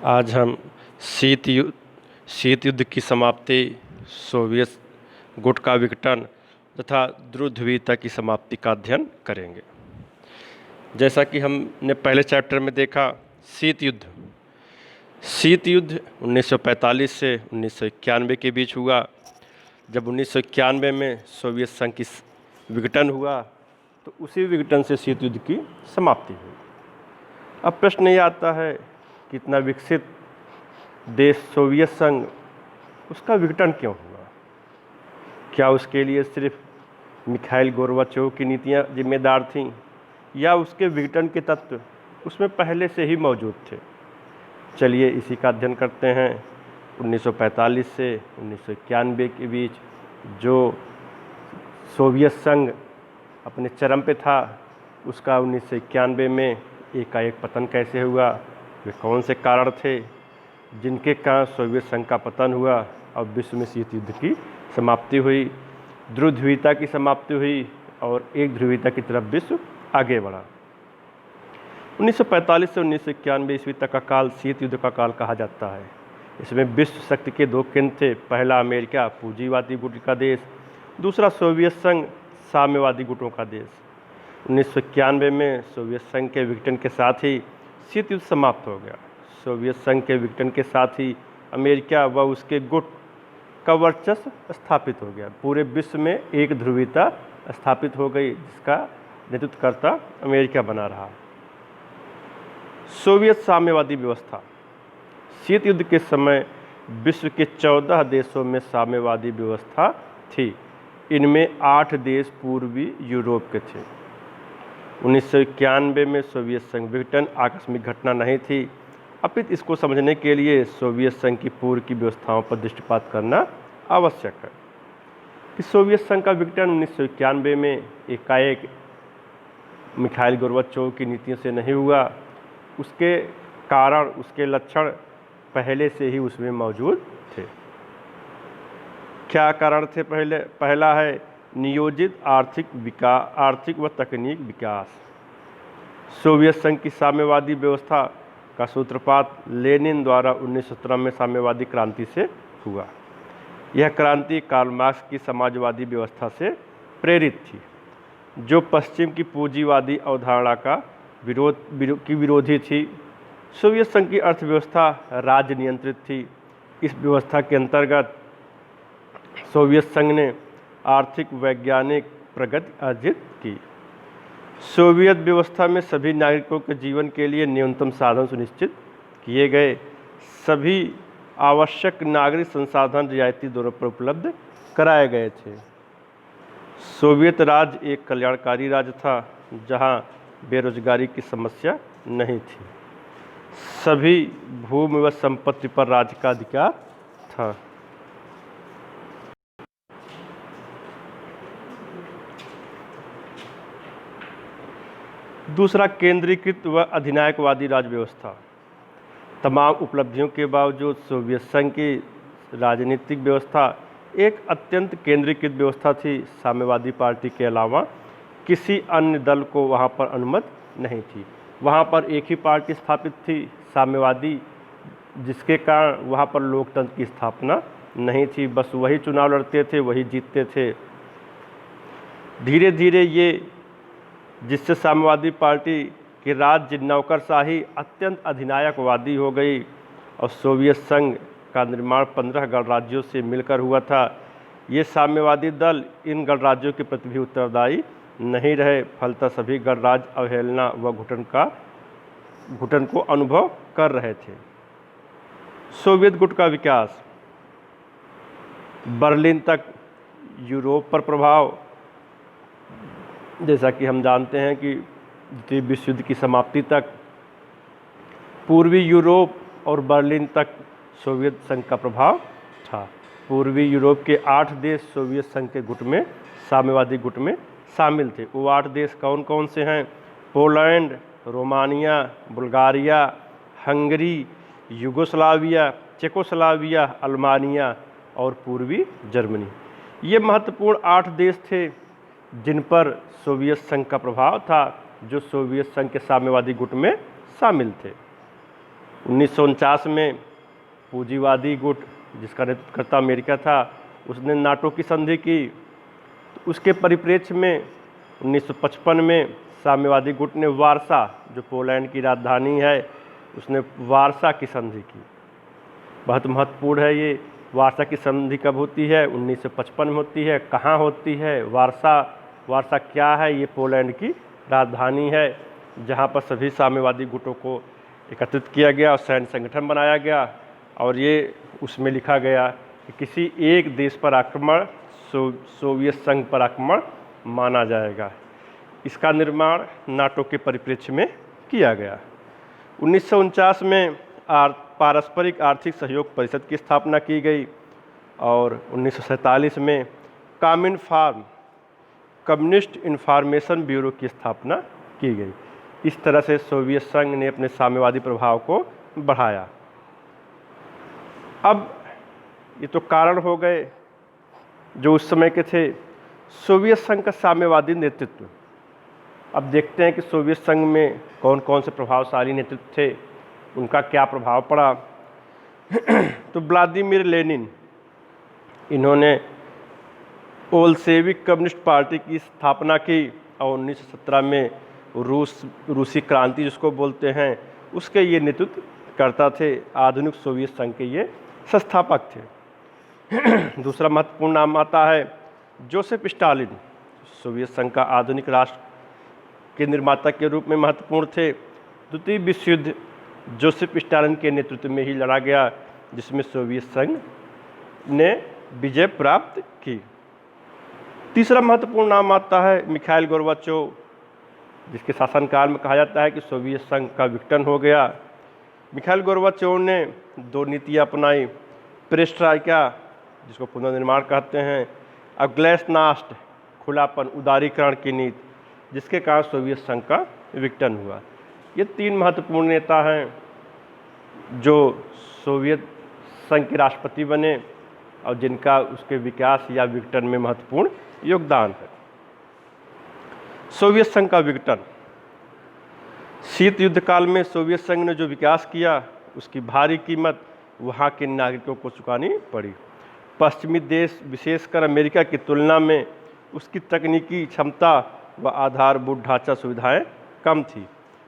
आज हम शीत युद्ध की समाप्ति, सोवियत गुट का विघटन तथा ध्रुव ध्रुवीयता की समाप्ति का अध्ययन करेंगे। जैसा कि हमने पहले चैप्टर में देखा, शीत युद्ध 1945 से 1991 के बीच हुआ। जब 1991 में सोवियत संघ की विघटन हुआ तो उसी विघटन से शीत युद्ध की समाप्ति हुई। अब प्रश्न ये आता है कि इतना विकसित देश सोवियत संघ, उसका विघटन क्यों हुआ? क्या उसके लिए सिर्फ मिखाइल गोर्बाचोव की नीतियां जिम्मेदार थीं या उसके विघटन के तत्व उसमें पहले से ही मौजूद थे? चलिए इसी का अध्ययन करते हैं। 1945 से 1991 के बीच जो सोवियत संघ अपने चरम पे था, उसका 1991 में एकाएक पतन कैसे हुआ? वे कौन से कारण थे जिनके कारण सोवियत संघ का पतन हुआ और विश्व में शीत युद्ध की समाप्ति हुई, ध्रुव ध्रुवीयता की समाप्ति हुई और एक ध्रुवीयता की तरफ विश्व आगे बढ़ा? 1945 से 1991 ईस्वी तक का काल शीत युद्ध का काल कहा जाता है। इसमें विश्व शक्ति के दो केंद्र थे। पहला अमेरिका, पूंजीवादी गुट का देश, दूसरा सोवियत संघ, साम्यवादी गुटों का देश। 1991 में सोवियत संघ के विघटन के साथ ही शीत युद्ध समाप्त हो गया। सोवियत संघ के विघटन के साथ ही अमेरिका व उसके गुट का वर्चस्व स्थापित हो गया। पूरे विश्व में एक ध्रुवीयता स्थापित हो गई, जिसका नेतृत्वकर्ता अमेरिका बना रहा। सोवियत साम्यवादी व्यवस्था। शीत युद्ध के समय विश्व के 14 देशों में साम्यवादी व्यवस्था थी। इनमें 8 देश पूर्वी यूरोप के थे। 1991 में सोवियत संघ विघटन आकस्मिक घटना नहीं थी, अपितु इसको समझने के लिए सोवियत संघ की पूर्व की व्यवस्थाओं पर दृष्टिपात करना आवश्यक है। कि सोवियत संघ का विघटन 1991 में एकाएक मिखाइल गोर्बाचोव की नीतियों से नहीं हुआ। उसके कारण, उसके लक्षण पहले से ही उसमें मौजूद थे। क्या कारण थे? पहला है नियोजित आर्थिक व तकनीक विकास। सोवियत संघ की साम्यवादी व्यवस्था का सूत्रपात लेनिन द्वारा 1917 में साम्यवादी क्रांति से हुआ। यह क्रांति कार्ल मार्क्स की समाजवादी व्यवस्था से प्रेरित थी, जो पश्चिम की पूंजीवादी अवधारणा का विरोधी थी। सोवियत संघ की अर्थव्यवस्था राज्य नियंत्रित थी। इस व्यवस्था के अंतर्गत सोवियत संघ ने आर्थिक वैज्ञानिक प्रगति अर्जित की। सोवियत व्यवस्था में सभी नागरिकों के जीवन के लिए न्यूनतम साधन सुनिश्चित किए गए। सभी आवश्यक नागरिक संसाधन रियायती दरों पर उपलब्ध कराए गए थे। सोवियत राज्य एक कल्याणकारी राज्य था, जहां बेरोजगारी की समस्या नहीं थी। सभी भूमि व संपत्ति पर राज्य का अधिकार था। दूसरा, केंद्रीकृत व अधिनायकवादी राज्य व्यवस्था। तमाम उपलब्धियों के बावजूद सोवियत संघ की राजनीतिक व्यवस्था एक अत्यंत केंद्रीकृत व्यवस्था थी। साम्यवादी पार्टी के अलावा किसी अन्य दल को वहां पर अनुमति नहीं थी। वहां पर एक ही पार्टी स्थापित थी, साम्यवादी, जिसके कारण वहां पर लोकतंत्र की स्थापना नहीं थी। बस वही चुनाव लड़ते थे, वही जीतते थे। धीरे धीरे ये, जिससे साम्यवादी पार्टी कि राज्य नौकरशाही अत्यंत अधिनायकवादी हो गई और सोवियत संघ का निर्माण 15 गणराज्यों से मिलकर हुआ था। ये साम्यवादी दल इन गणराज्यों के प्रति भी उत्तरदायी नहीं रहे। फलतः सभी गणराज्य अवहेलना व घुटन को अनुभव कर रहे थे। सोवियत गुट का विकास। बर्लिन तक यूरोप पर प्रभाव। जैसा कि हम जानते हैं कि द्वितीय विश्व युद्ध की समाप्ति तक पूर्वी यूरोप और बर्लिन तक सोवियत संघ का प्रभाव था। पूर्वी यूरोप के 8 देश सोवियत संघ के गुट में, साम्यवादी गुट में शामिल थे। वो 8 देश कौन कौन से हैं? Poland, Romania, Bulgaria, Hungary, Yugoslavia, Czechoslovakia, Albania और पूर्वी जर्मनी। ये महत्वपूर्ण 8 देश थे जिन पर सोवियत संघ का प्रभाव था, जो सोवियत संघ के साम्यवादी गुट में शामिल थे। 1949 में पूंजीवादी गुट जिसका नेतृत्वकर्ता अमेरिका था, उसने नाटो की संधि की। तो उसके परिप्रेक्ष्य में 1955 में साम्यवादी गुट ने वारसा, जो पोलैंड की राजधानी है, उसने वारसा की संधि की। बहुत महत्वपूर्ण है ये। वारसा की संधि कब होती है? 1955 में होती है। कहाँ होती है? वारसा क्या है? ये पोलैंड की राजधानी है, जहाँ पर सभी साम्यवादी गुटों को एकत्रित किया गया और सैन्य संगठन बनाया गया। और ये उसमें लिखा गया कि किसी एक देश पर आक्रमण सोवियत संघ पर आक्रमण माना जाएगा। इसका निर्माण नाटो के परिप्रेक्ष्य में किया गया। 1949 में पारस्परिक आर्थिक सहयोग परिषद की स्थापना की गई और 1947 में कामिनफार्म कम्युनिस्ट इन्फॉर्मेशन ब्यूरो की स्थापना की गई। इस तरह से सोवियत संघ ने अपने साम्यवादी प्रभाव को बढ़ाया। अब ये तो कारण हो गए जो उस समय के थे। सोवियत संघ का साम्यवादी नेतृत्व। अब देखते हैं कि सोवियत संघ में कौन कौन से प्रभावशाली नेतृत्व थे, उनका क्या प्रभाव पड़ा। तो व्लादिमीर लेनिन, इन्होंने बोल्शेविक कम्युनिस्ट पार्टी की स्थापना की और 1917 में रूसी क्रांति जिसको बोलते हैं, उसके ये नेतृत्व करता थे। आधुनिक सोवियत संघ के ये संस्थापक थे। दूसरा महत्वपूर्ण नाम आता है जोसेफ स्टालिन। सोवियत संघ का आधुनिक राष्ट्र के निर्माता के रूप में महत्वपूर्ण थे। द्वितीय विश्व युद्ध जोसेफ स्टालिन के नेतृत्व में ही लड़ा गया, जिसमें सोवियत संघ ने विजय प्राप्त की। तीसरा महत्वपूर्ण नाम आता है मिखाइल गोर्बाचोव, जिसके शासनकाल में कहा जाता है कि सोवियत संघ का विघटन हो गया। मिखाइल गोर्बाचोव ने दो नीतियाँ अपनाई, पेरेस्ट्राइका जिसको पुनर्निर्माण कहते हैं, और ग्लासनास्ट खुलापन उदारीकरण की नीति, जिसके कारण सोवियत संघ का विघटन हुआ। ये तीन महत्वपूर्ण नेता हैं जो सोवियत संघ के राष्ट्रपति बने और जिनका उसके विकास या विघटन में महत्वपूर्ण योगदान है। सोवियत संघ का विघटन। शीत युद्ध काल में सोवियत संघ ने जो विकास किया, उसकी भारी कीमत वहाँ के नागरिकों को चुकानी पड़ी। पश्चिमी देश, विशेषकर अमेरिका की तुलना में उसकी तकनीकी क्षमता व आधारभूत ढांचा सुविधाएं कम थी।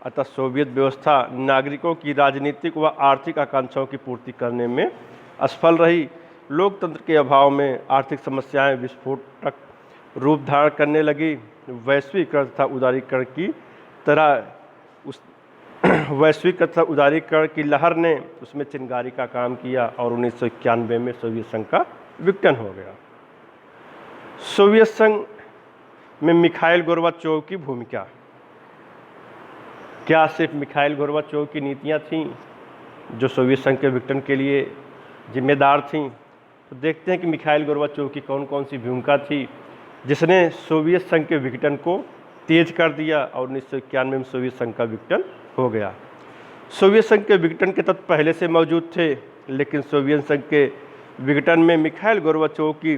अतः सोवियत व्यवस्था नागरिकों की राजनीतिक व आर्थिक आकांक्षाओं की पूर्ति करने में असफल रही। लोकतंत्र के अभाव में आर्थिक समस्याएं विस्फोटक रूप धारण करने लगी। वैश्वीकरण तथा उदारीकरण की तरह वैश्वीकरण तथा उदारीकरण की लहर ने उसमें चिंगारी का काम किया और 1991 में सोवियत संघ का विघटन हो गया। सोवियत संघ में मिखाइल गोर्बाचोव की भूमिका। क्या सिर्फ मिखाइल गोर्बाचोव की नीतियां थीं जो सोवियत संघ के विघटन के लिए जिम्मेदार थीं? तो देखते हैं कि मिखाइल गोर्बाचोव की कौन कौन सी भूमिका थी जिसने सोवियत संघ के विघटन को तेज कर दिया और 1991 में सोवियत संघ का विघटन हो गया। सोवियत संघ के विघटन के तत्व पहले से मौजूद थे, लेकिन सोवियत संघ के विघटन में मिखाइल गोर्बाचोव की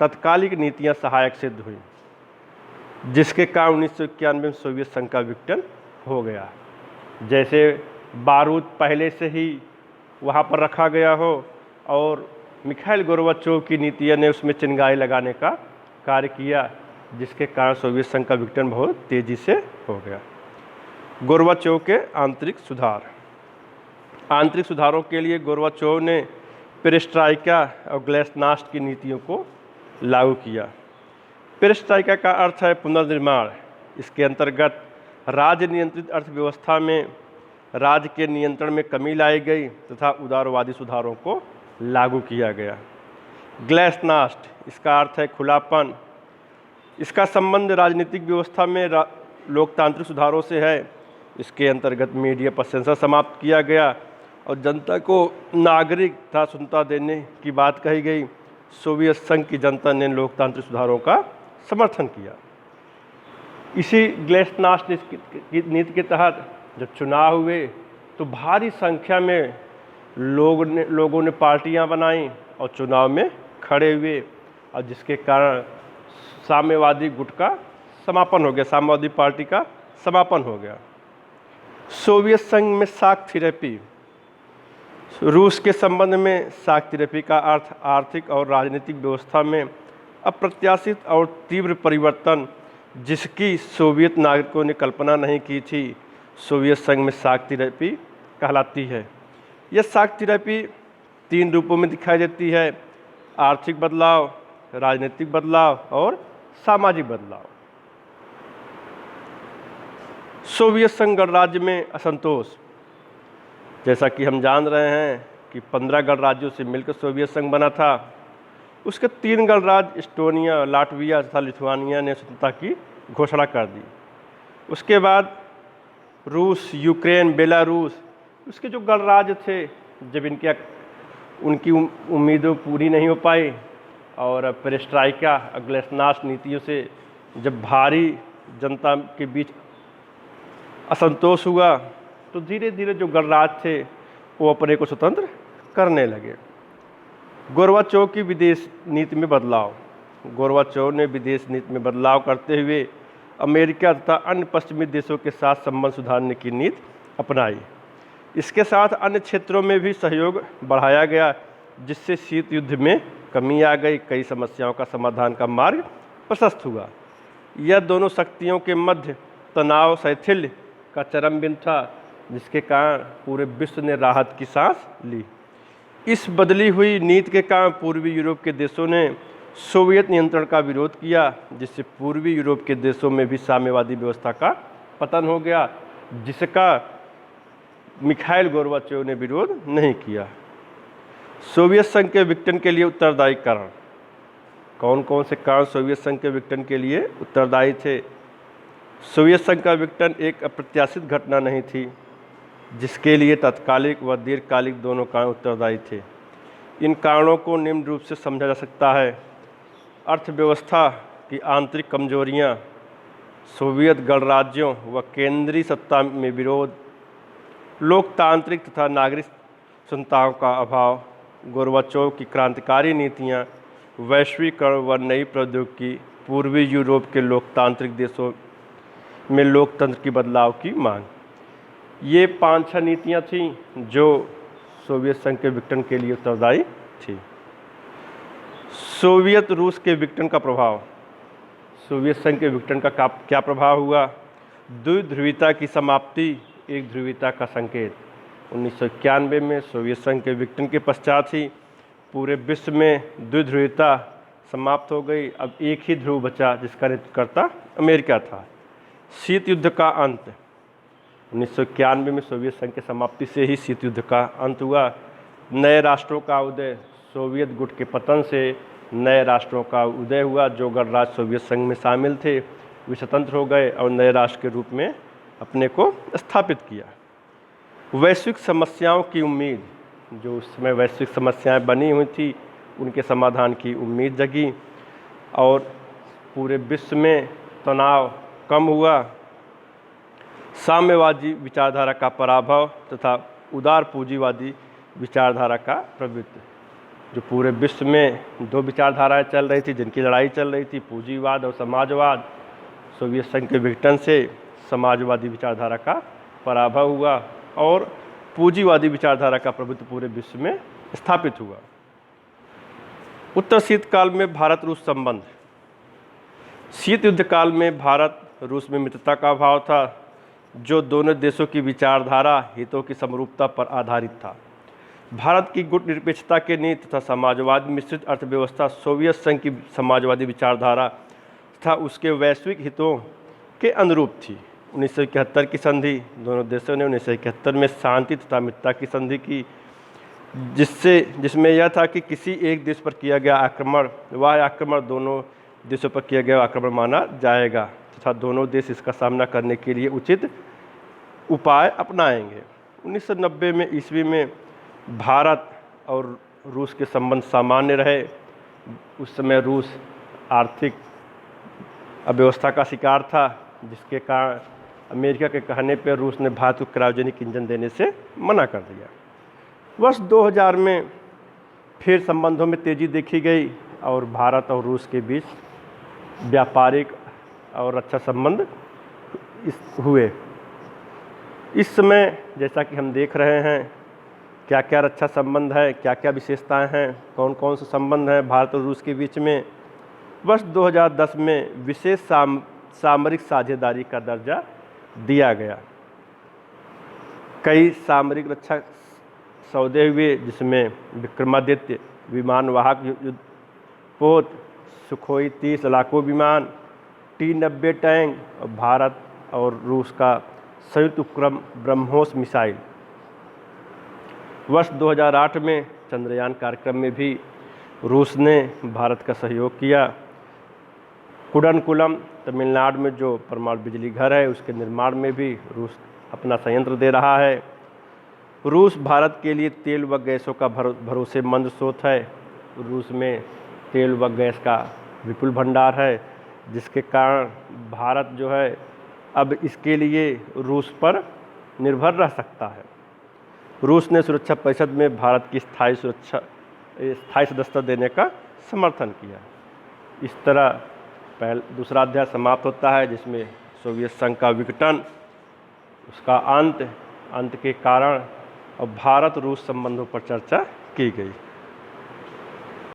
तत्कालिक नीतियां सहायक सिद्ध हुई, जिसके कारण 1991 में सोवियत संघ का विघटन हो गया। जैसे बारूद पहले से ही वहाँ पर रखा गया हो और मिखाइल गोर्बाचोव की नीतियों ने उसमें चिंगारी लगाने का कार्य किया, जिसके कारण सोवियत संघ का विघटन बहुत तेज़ी से हो गया। गोर्बाचोव के आंतरिक सुधार। आंतरिक सुधारों के लिए गोर्बाचोव ने पेरेस्ट्राइका और ग्लासनास्ट की नीतियों को लागू किया। पेरेस्ट्राइका का अर्थ है पुनर्निर्माण। इसके अंतर्गत राज्य नियंत्रित अर्थव्यवस्था में राज्य के नियंत्रण में कमी लाई गई तथा उदारवादी सुधारों को लागू किया गया। ग्लासनास्ट, इसका अर्थ है खुलापन। इसका संबंध राजनीतिक व्यवस्था में लोकतांत्रिक सुधारों से है। इसके अंतर्गत मीडिया पर सेंसर समाप्त किया गया और जनता को नागरिक तथा स्वतंत्रता देने की बात कही गई। सोवियत संघ की जनता ने लोकतांत्रिक सुधारों का समर्थन किया। इसी ग्लासनास्ट नीति के तहत जब चुनाव हुए तो भारी संख्या में लोगों ने पार्टियां बनाई और चुनाव में खड़े हुए, और जिसके कारण साम्यवादी गुट का समापन हो गया, साम्यवादी पार्टी का समापन हो गया। सोवियत संघ में शॉक थेरेपी। रूस के संबंध में शाक थेरेपी का अर्थ आर्थिक और राजनीतिक व्यवस्था में अप्रत्याशित और तीव्र परिवर्तन, जिसकी सोवियत नागरिकों ने कल्पना नहीं की थी, सोवियत संघ में शाक थेरेपी कहलाती है। यह शाक थेरेपी 3 रूपों में दिखाई देती है: आर्थिक बदलाव, राजनीतिक बदलाव और सामाजिक बदलाव। सोवियत संघ गणराज्य में असंतोष। जैसा कि हम जान रहे हैं कि 15 गणराज्यों से मिलकर सोवियत संघ बना था। उसके 3 गणराज्य एस्टोनिया, लाटविया तथा लिथुआनिया ने स्वतंत्रता की घोषणा कर दी। उसके बाद रूस, यूक्रेन, बेलारूस, उसके जो गणराज्य थे, जब उनकी उम्मीदें पूरी नहीं हो पाई और पेरेस्ट्राइका, ग्लेसनास्ट नीतियों से जब भारी जनता के बीच असंतोष हुआ, तो धीरे धीरे जो गणराज्य थे वो अपने को स्वतंत्र करने लगे। गोर्बाचोव की विदेश नीति में बदलाव। गोर्बाचोव ने विदेश नीति में बदलाव करते हुए अमेरिका तथा अन्य पश्चिमी देशों के साथ संबंध सुधारने की नीति अपनाई। इसके साथ अन्य क्षेत्रों में भी सहयोग बढ़ाया गया, जिससे शीत युद्ध में कमी आ गई। कई समस्याओं का समाधान का मार्ग प्रशस्त हुआ। यह दोनों शक्तियों के मध्य तनाव शैथिल्य का चरम बिंदु था, जिसके कारण पूरे विश्व ने राहत की सांस ली। इस बदली हुई नीति के कारण पूर्वी यूरोप के देशों ने सोवियत नियंत्रण का विरोध किया, जिससे पूर्वी यूरोप के देशों में भी साम्यवादी व्यवस्था का पतन हो गया, जिसका मिखाइल गोर्बाचोव ने विरोध नहीं किया। सोवियत संघ के विघटन के लिए उत्तरदायी कारण। कौन कौन से कारण सोवियत संघ के विघटन के लिए उत्तरदायी थे? सोवियत संघ का विघटन एक अप्रत्याशित घटना नहीं थी, जिसके लिए तात्कालिक व दीर्घकालिक दोनों कारण उत्तरदायी थे। इन कारणों को निम्न रूप से समझा जा सकता है: अर्थव्यवस्था की आंतरिक कमजोरियां, सोवियत गणराज्यों व केंद्रीय सत्ता में विरोध, लोकतांत्रिक तथा नागरिक स्वतंत्रताओं का अभाव, गोर्बाचोव की क्रांतिकारी नीतियां, वैश्वीकरण व नई प्रौद्योगिकी, पूर्वी यूरोप के लोकतांत्रिक देशों में लोकतंत्र की बदलाव की मांग। ये 5-6 नीतियां थीं जो सोवियत संघ के विघटन के लिए उत्तरदायी थी। सोवियत रूस के विघटन का प्रभाव। सोवियत संघ के विघटन का क्या प्रभाव हुआ? द्विध्रुवीयता की समाप्ति, एक ध्रुवीयता का संकेत। 1991 में सोवियत संघ के विघटन के पश्चात ही पूरे विश्व में द्विध्रुवीयता समाप्त हो गई। अब एक ही ध्रुव बचा, जिसका नेतृत्वकर्ता अमेरिका था। शीत युद्ध का अंत। 1991 में सोवियत संघ की समाप्ति से ही शीत युद्ध का अंत हुआ। नए राष्ट्रों का उदय। सोवियत गुट के पतन से नए राष्ट्रों का उदय हुआ। जो गणराज्य सोवियत संघ में शामिल थे वे स्वतंत्र हो गए और नए राष्ट्र के रूप में अपने को स्थापित किया। वैश्विक समस्याओं की उम्मीद। जो उस समय वैश्विक समस्याएं बनी हुई थी, उनके समाधान की उम्मीद जगी और पूरे विश्व में तनाव कम हुआ। साम्यवादी विचारधारा का पराभव तथा उदार पूंजीवादी विचारधारा का प्रभुत्व। जो पूरे विश्व में 2 विचारधाराएं चल रही थी, जिनकी लड़ाई चल रही थी, पूंजीवाद और समाजवाद। सोवियत संघ के विघटन से समाजवादी विचारधारा का पराभव हुआ और पूंजीवादी विचारधारा का प्रभुत्व पूरे विश्व में स्थापित हुआ। उत्तर शीतकाल में भारत रूस संबंध। शीत युद्ध काल में भारत रूस में मित्रता का अभाव था, जो दोनों देशों की विचारधारा हितों की समरूपता पर आधारित था। भारत की गुट निरपेक्षता के नीति तथा समाजवाद मिश्रित अर्थव्यवस्था सोवियत संघ की समाजवादी विचारधारा तथा उसके वैश्विक हितों के अनुरूप थी। 1971 की संधि। दोनों देशों ने 1971 में शांति तथा मित्रता की संधि की, जिसमें यह था कि किसी एक देश पर किया गया आक्रमण, वह आक्रमण दोनों देशों पर किया गया आक्रमण माना जाएगा तथा दोनों देश इसका सामना करने के लिए उचित उपाय अपनाएंगे। 1990 में ईस्वी में भारत और रूस के संबंध सामान्य रहे। उस समय रूस आर्थिक अव्यवस्था का शिकार था, जिसके कारण अमेरिका के कहने पर रूस ने भारत को क्रायोजेनिक इंजन देने से मना कर दिया। वर्ष 2000 में फिर संबंधों में तेजी देखी गई और भारत और रूस के बीच व्यापारिक और अच्छा संबंध हुए। इस समय जैसा कि हम देख रहे हैं क्या क्या रक्षा संबंध है, क्या क्या विशेषताएं हैं, कौन कौन से संबंध हैं भारत और रूस के बीच में। वर्ष 2010 में विशेष सामरिक साझेदारी का दर्जा दिया गया। कई सामरिक रक्षा सौदे हुए, जिसमें विक्रमादित्य विमानवाहक युद्धपोत, सुखोई 30 लड़ाकू विमान, T-90 टैंक और भारत और रूस का संयुक्त उपक्रम ब्रह्मोस मिसाइल। वर्ष 2008 में चंद्रयान कार्यक्रम में भी रूस ने भारत का सहयोग किया। कुडनकुलम तमिलनाडु में जो परमाणु बिजली घर है, उसके निर्माण में भी रूस अपना संयंत्र दे रहा है। रूस भारत के लिए तेल व गैसों का भरोसेमंद स्रोत है। रूस में तेल व गैस का विपुल भंडार है, जिसके कारण भारत जो है अब इसके लिए रूस पर निर्भर रह सकता है। रूस ने सुरक्षा परिषद में भारत की स्थायी सदस्यता देने का समर्थन किया। इस तरह दूसरा अध्याय समाप्त होता है, जिसमें सोवियत संघ का विघटन, उसका अंत के कारण और भारत रूस संबंधों पर चर्चा की गई।